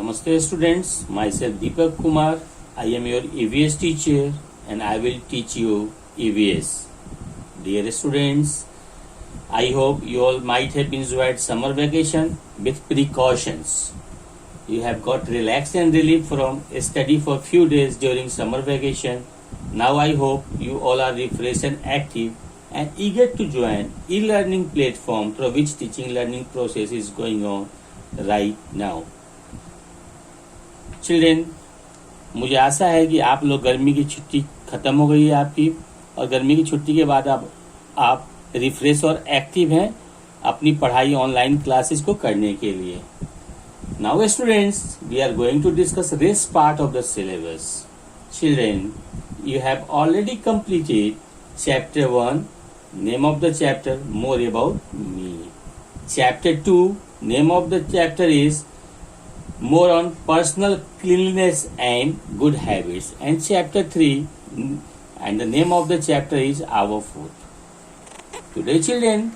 Namaste students, myself Deepak Kumar. I am your EVS teacher and I will teach you EVS. Dear students, I hope you all might have enjoyed summer vacation with precautions. You have got relaxed and relief from study for few days during summer vacation. Now I hope you all are refreshed and active and eager to join e-learning platform through which teaching learning process is going on right now. Children, मुझे आशा है कि आप लोग गर्मी की छुट्टी खत्म हो गई है आपकी, और गर्मी की छुट्टी के बाद आप रिफ्रेश और एक्टिव हैं अपनी पढ़ाई ऑनलाइन क्लासेस को करने के लिए. Now students, we are going to discuss rest part of the syllabus. Children, you have already completed chapter 1, name of the chapter more about me. Chapter 2, name of the chapter is more on personal cleanliness and good habits. And chapter 3, and the name of the chapter is our food. Today children,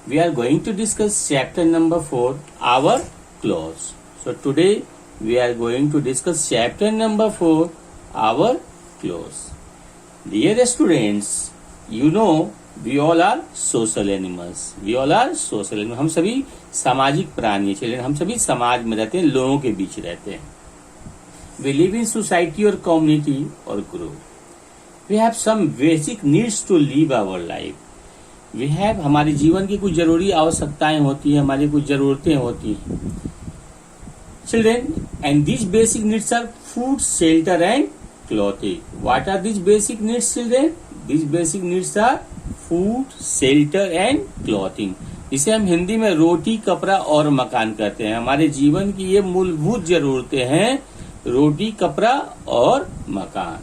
we are going to discuss chapter number 4, our clothes. So today we are going to discuss chapter number 4, our clothes. Dear students, you know we all are social animals. We all are social animals. हम सभी सामाजिक प्राणी हैं children. हम सभी समाज में रहते हैं, लोगों के बीच रहते हैं. We live in society or community or group. We have some basic needs to live our life. We have हमारे जीवन की कुछ जरूरी आवश्यकताएं होती हैं, हमारी कुछ जरूरतें होती हैं children. And these basic needs are food, shelter and clothing. What are these basic needs children? These basic needs are food, shelter and clothing. इसे हम हिंदी में रोटी, कपड़ा और मकान कहते हैं. हमारे जीवन की ये मूलभूत जरूरतें हैं, रोटी, कपड़ा और मकान.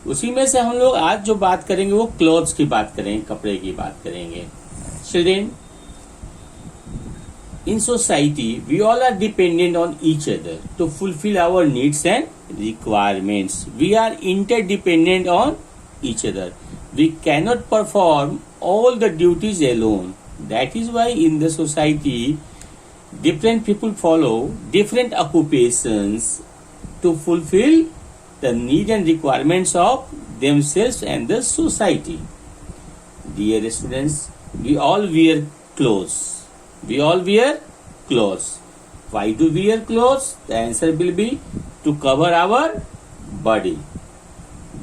उसी में से हम लोग आज जो बात करेंगे वो क्लॉथ्स की बात करेंगे, कपड़े की बात करेंगे. Children, in society we all are dependent on each other to fulfill our needs and requirements. We are interdependent on each other. We cannot perform all the duties alone. That is why in the society different people follow different occupations to fulfill the need and requirements of themselves and the society. Dear students, we all wear clothes. We all wear clothes. Why do we wear clothes? The answer will be to cover our body.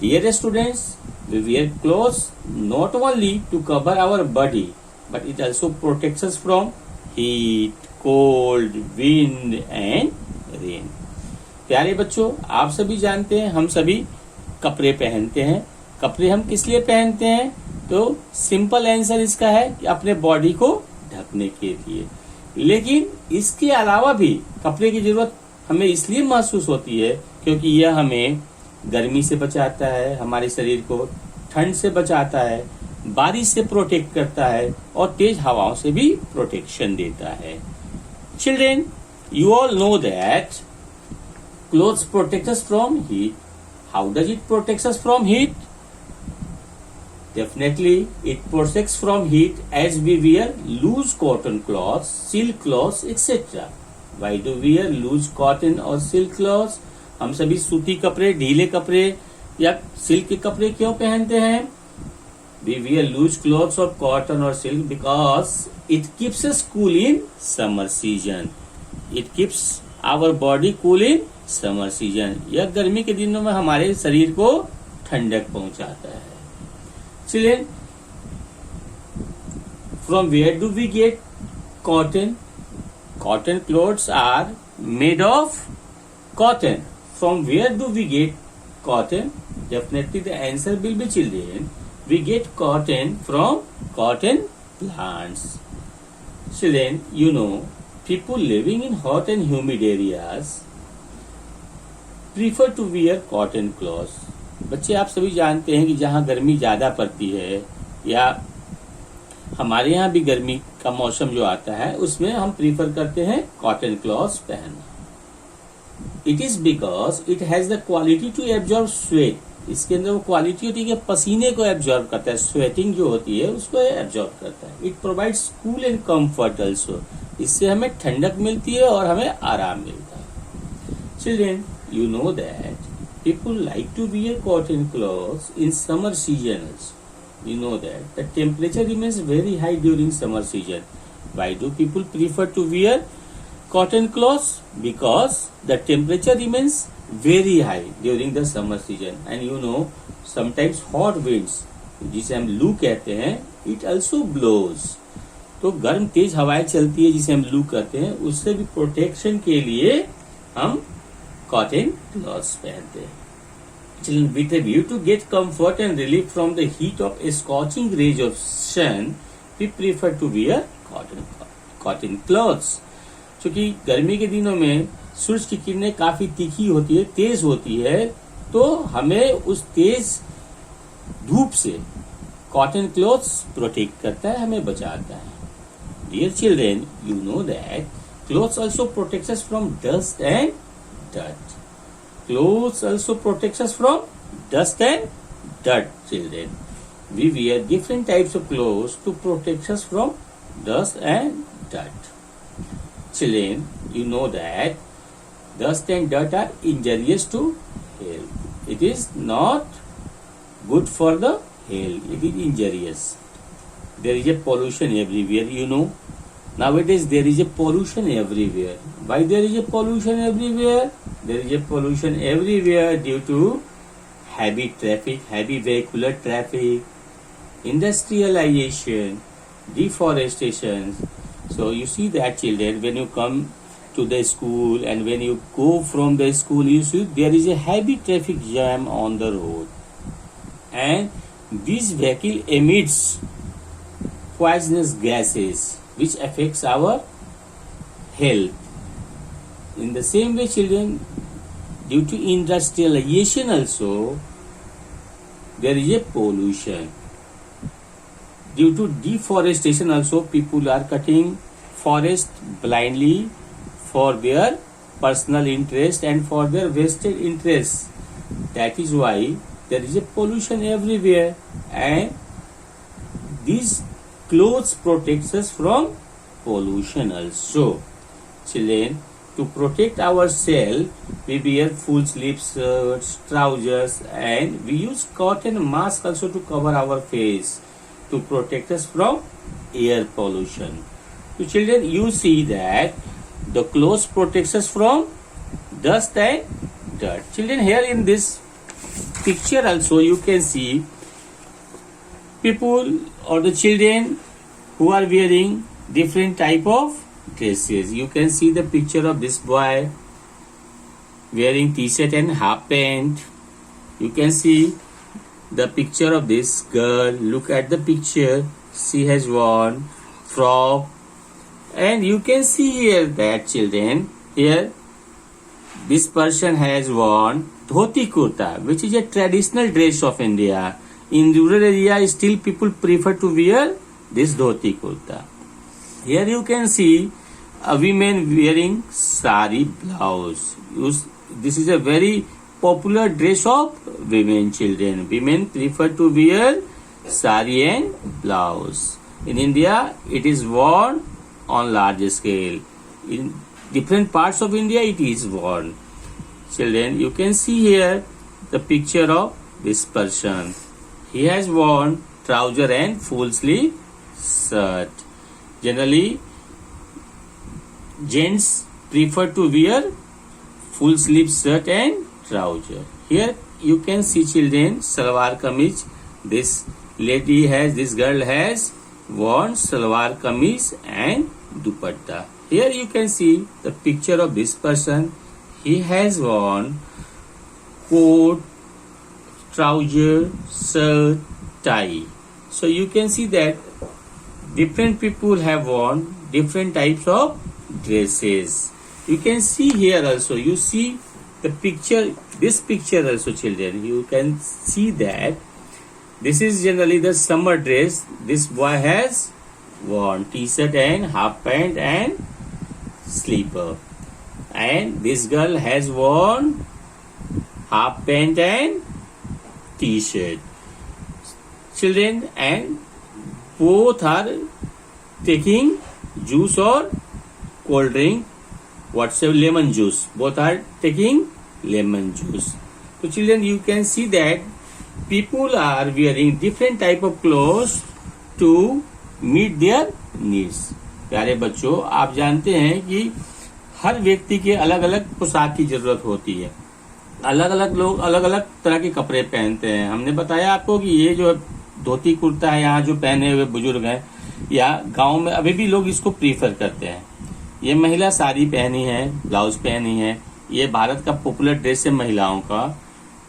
Dear students, we wear clothes not only to cover our body, but it also protects us from heat, cold, wind and rain. प्यारे बच्चों, आप सभी जानते हैं हम सभी कपड़े पहनते हैं. कपड़े हम किस लिए पहनते हैं? तो सिंपल आंसर इसका है कि अपने बॉडी को ढकने के लिए. लेकिन इसके अलावा भी कपड़े की जरूरत हमें इसलिए महसूस होती है क्योंकि यह हमें गर्मी से बचाता है, हमारे शरीर को ठंड से बचाता है, बारिश से प्रोटेक्ट करता है और तेज हवाओं से भी प्रोटेक्शन देता है. Children, you all know that clothes protect us from heat. How does it protect us from heat? Definitely, it protects from heat as we wear loose cotton cloths, silk cloths, etc. Why do we wear loose cotton or silk cloths? हम सभी सूती कपड़े, ढीले कपड़े या silk के कपड़े क्यों पहनते हैं? We wear loose clothes of cotton or silk because it keeps us cool in summer season. It keeps our body cool in summer season. यह गर्मी के दिनों में हमारे शरीर को ठंडक पहुंचाता है. Children, from where do we get cotton? Cotton clothes are made of cotton. From where do we get cotton? Definitely the answer will be children. We get cotton from cotton plants. Children, you know, people living in hot and humid areas prefer to wear cotton clothes. बच्चे, आप सभी जानते हैं कि जहाँ गर्मी ज्यादा पड़ती है या हमारे यहाँ भी गर्मी का मौसम जो आता है उसमें हम प्रीफर करते हैं कॉटन क्लॉथ्स पहनना. It is because it has the quality to absorb sweat. इसके अंदर वो क्वालिटी होती है कि पसीने को एब्जॉर्ब करता है, स्वेटिंग जो होती है उसको एब्जॉर्ब करता है. It provides cool and comfort also. इससे हमें ठंडक मिलती है और हमें आराम मिलता है. Children, you know that people like to wear cotton clothes in summer seasons. You know that the temperature remains very high during summer season. Why do people prefer to wear cotton clothes? Because the temperature remains very high during the summer season. And you know, sometimes hot winds, जिसे हम लू कहते हैं, it also blows. तो गर्म तेज हवाएं चलती है जिसे हम लू कहते हैं, उससे भी प्रोटेक्शन के लिए हम कॉटन क्लॉथ्स पहनते हैं. Children, with a view to get comfort and relief from the heat of a scorching rays of sun, we prefer to wear cotton clothes. क्योंकि गर्मी के दिनों में सूरज की किरणें काफी तीखी होती है, तेज होती है, तो हमें उस तेज धूप से कॉटन क्लॉथ्स प्रोटेक्ट करता है, हमें बचाता है. Dear children, you know that clothes also protects us from dust and dirt. Clothes also protects us from dust and dirt, children. We wear different types of clothes to protect us from dust and dirt. Children, you know that dust and dirt are injurious to health. It is not good for the health. It is injurious. There is a pollution everywhere, you know. Nowadays there is a pollution everywhere. Why there is a pollution everywhere? There is a pollution everywhere due to heavy traffic, heavy vehicular traffic, industrialization, deforestation. So you see that, children, when you come to the school and when you go from the school, you see there is a heavy traffic jam on the road. And this vehicle emits poisonous gases which affects our health. In the same way, children, due to industrialization also, there is a pollution. Due to deforestation also, people are cutting forest blindly for their personal interest and for their vested interests. That is why there is a pollution everywhere, and these clothes protects us from pollution also. Children, to protect ourselves, we wear full sleeve shirts, trousers, and we use cotton mask also to cover our face to protect us from air pollution. So children, you see that the clothes protects us from dust and dirt. Children, here in this picture also you can see people or the children who are wearing different type of dresses. You can see the picture of this boy wearing t-shirt and half pant. You can see the picture of this girl. Look at the picture. She has worn frock. And you can see here that, children, here this person has worn dhoti kurta, which is a traditional dress of India. In rural area, still people prefer to wear this dhoti kurta. Here you can see a woman wearing sari blouse. This is a very popular dress of women, children. Women prefer to wear sari and blouse. In India, it is worn on large scale. In different parts of India, it is worn. Children, you can see here the picture of this person. He has worn trouser and full sleeve shirt. Generally, gents prefer to wear full sleeve shirt and trouser. Here you can see, children, salwar kameez. This girl has worn salwar kameez and dupatta. Here you can see the picture of this person. He has worn coat, trouser, shirt, tie. So you can see that different people have worn different types of dresses. You can see here also, you see the picture, this picture also, children. You can see that this is generally the summer dress. This boy has worn t-shirt and half pant and slipper. And this girl has worn half pant and t-shirt. Children, and both are taking juice or cold drink What's a lemon juice? Both are taking lemon juice. So children, you can see that people are wearing different type of clothes to meet their needs. प्यारे बच्चों, आप जानते हैं कि हर व्यक्ति के अलग अलग पोशाक की जरूरत होती है। अलग अलग लोग अलग अलग तरह के कपड़े पहनते हैं। हमने बताया आपको कि ये जो धोती कुर्ता है, यहाँ जो पहने हुए बुजुर्ग हैं, या गांव में अभी भी लोग इसको प्रीफर करते हैं। ये महिला साड़ी पहनी है, ब्लाउज पहनी है। ये भारत का पॉपुलर ड्रेस है महिलाओं का।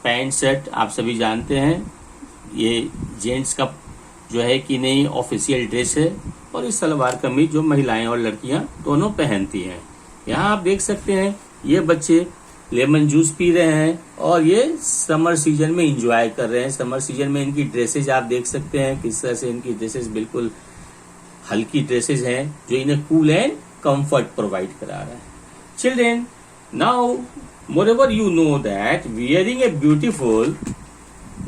पैंट शर्ट आप सभी जानते हैं, ये जेंट्स का जो है कि नहीं ऑफिशियल ड्रेस है। और इस सलवार कमीज जो महिलाएं और लड़कियां दोनों पहनती हैं। यहाँ आप देख सकते हैं ये बच्चे लेमन जूस पी रहे हैं और ये समर सीजन में एंजॉय कर रहे हैं। समर सीजन में इनकी ड्रेसेज आप देख सकते हैं किस तरह से इनकी ड्रेसेज बिल्कुल हल्की ड्रेसेज हैं जो इन्हें कूल एंड कंफर्ट प्रोवाइड करा रहा है। Children, now moreover you know that wearing a beautiful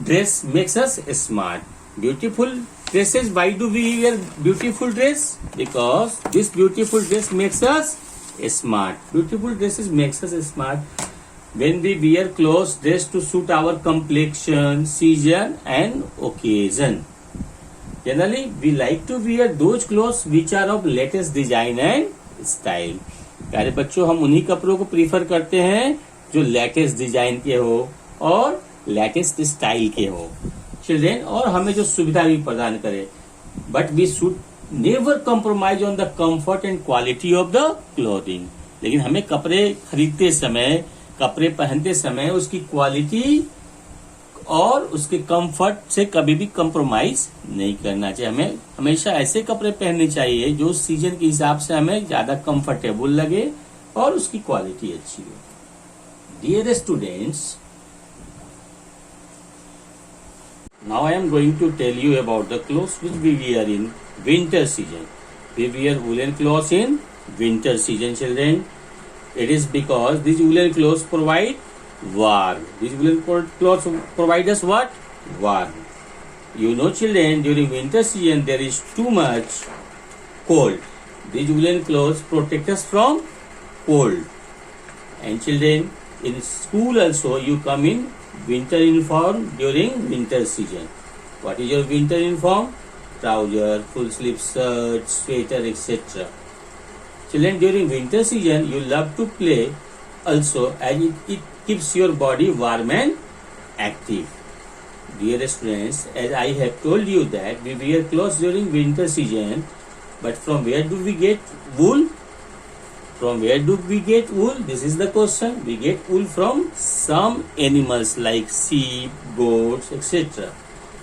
dress makes us smart. Beautiful dresses, why do we wear beautiful dress? Because this beautiful dress makes us smart. Beautiful dresses makes us smart. When we wear clothes dressed to suit our complexion, season and occasion. Generally, we like to wear those clothes which are of latest design and style. प्यारे बच्चों, हम उन्हीं कपड़ों को prefer करते हैं जो latest design के हो और लेटेस्ट स्टाइल के हो चिल्ड्रेन, और हमें जो सुविधा भी प्रदान करे। But we should never compromise on the comfort and quality of the clothing. लेकिन हमें कपड़े खरीदते समय, कपड़े पहनते समय उसकी क्वालिटी और उसके कंफर्ट से कभी भी कंप्रोमाइज नहीं करना चाहिए। हमें हमेशा ऐसे कपड़े पहनने चाहिए जो सीजन के हिसाब से हमें ज्यादा कंफर्टेबल लगे और उसकी क्वालिटी अच्छी हो। Dear students, now I am going to tell you about the clothes which we wear in winter season. We wear woollen clothes in winter season children. It is because this woollen clothes provide warm. These woolen clothes provide us what? Warm. You know children, during winter season there is too much cold. These woolen clothes protect us from cold. And children, in school also you come in winter uniform during winter season. What is your winter uniform? Trouser, full sleeve shirt, sweater, etc. Children, during winter season you love to play also, as it keeps your body warm and active. Dear students, as I have told you that we wear clothes during winter season, but from where do we get wool? From where do we get wool? This is the question. We get wool from some animals like sheep, goats, etc.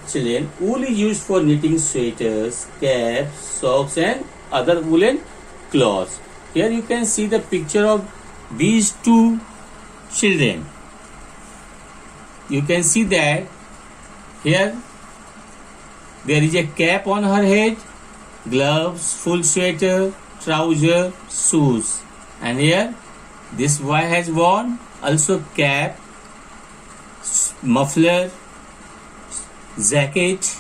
Children, wool is used for knitting sweaters, caps, socks and other woolen cloths. Here you can see the picture of these two children. You can see that here there is a cap on her head, gloves, full sweater, trouser, shoes, and here this boy has worn also cap, muffler, jacket,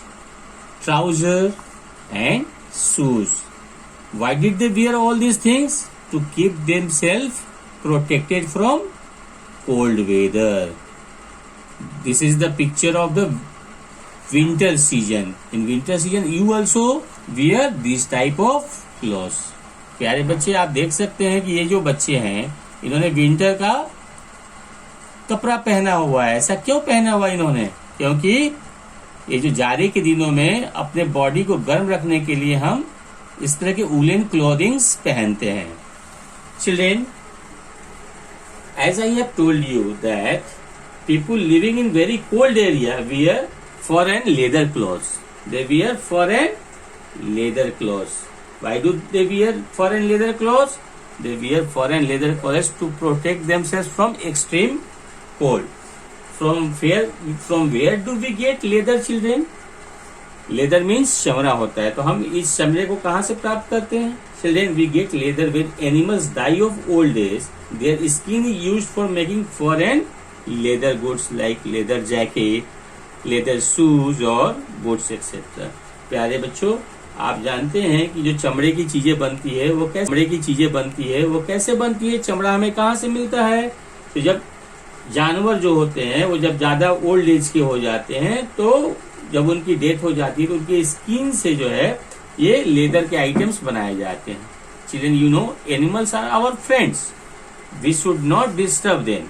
trouser and shoes. Why did they wear all these things? To keep themselves protected from cold weather. This is the picture of the winter season. In winter season you also wear this type of clothes. प्यारे बच्चे, आप देख सकते हैं कि ये जो बच्चे हैं इन्होंने विंटर का कपड़ा पहना हुआ है। ऐसा क्यों पहना हुआ इन्होंने? क्योंकि ये जो जाड़े के दिनों में अपने बॉडी को गर्म रखने के लिए हम इस तरह के वूलन क्लोथिंग्स पहनते हैं। Children, as I have told you that people living in very cold area wear foreign leather clothes. They wear foreign leather clothes. Why do they wear foreign leather clothes? They wear foreign leather clothes to protect themselves from extreme cold. From where do we get leather, children? Leather means चमड़ा होता है। तो हम इस चमड़े को कहाँ से प्राप्त करते हैं? Children, we get leather when animals die of old age. Their skin is used for making foreign leather goods like leather jacket, leather shoes और boots etc. प्यारे बच्चों, आप जानते हैं कि जो चमड़े की चीजें बनती है वो कैसे बनती है, चमड़ा हमें कहाँ से मिलता है। तो जब जानवर जो होते हैं वो जब ज्यादा ओल्ड एज के हो जाते हैं, तो जब उनकी डेथ हो जाती है तो उनकी स्किन से जो है ये लेदर के आइटम्स बनाए जाते हैं। Children, you know animals are our friends, we should not disturb them,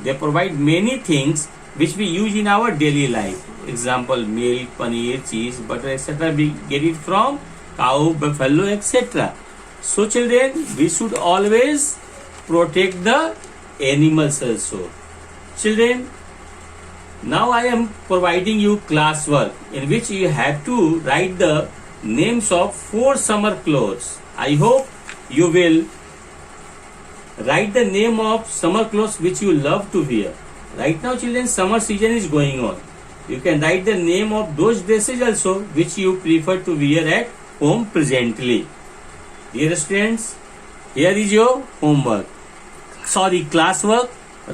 they provide many things which we use in our daily life. Example, milk, paneer, cheese, butter, etc. We get it from cow, buffalo, etc. So children, we should always protect the animals also. Children, now I am providing you classwork in which you have to write the names of 4 summer clothes. I hope you will write the name of summer clothes which you love to wear. Right now, children, summer season is going on. You can write the name of those dresses also which you prefer to wear at home presently. Dear students, here is your homework. Classwork.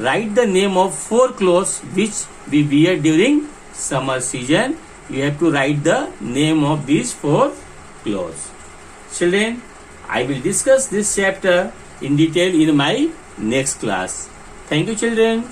Write the name of 4 clothes which we wear during summer season. You have to write the name of these 4 clothes. Children, I will discuss this chapter in detail in my next class. Thank you, children.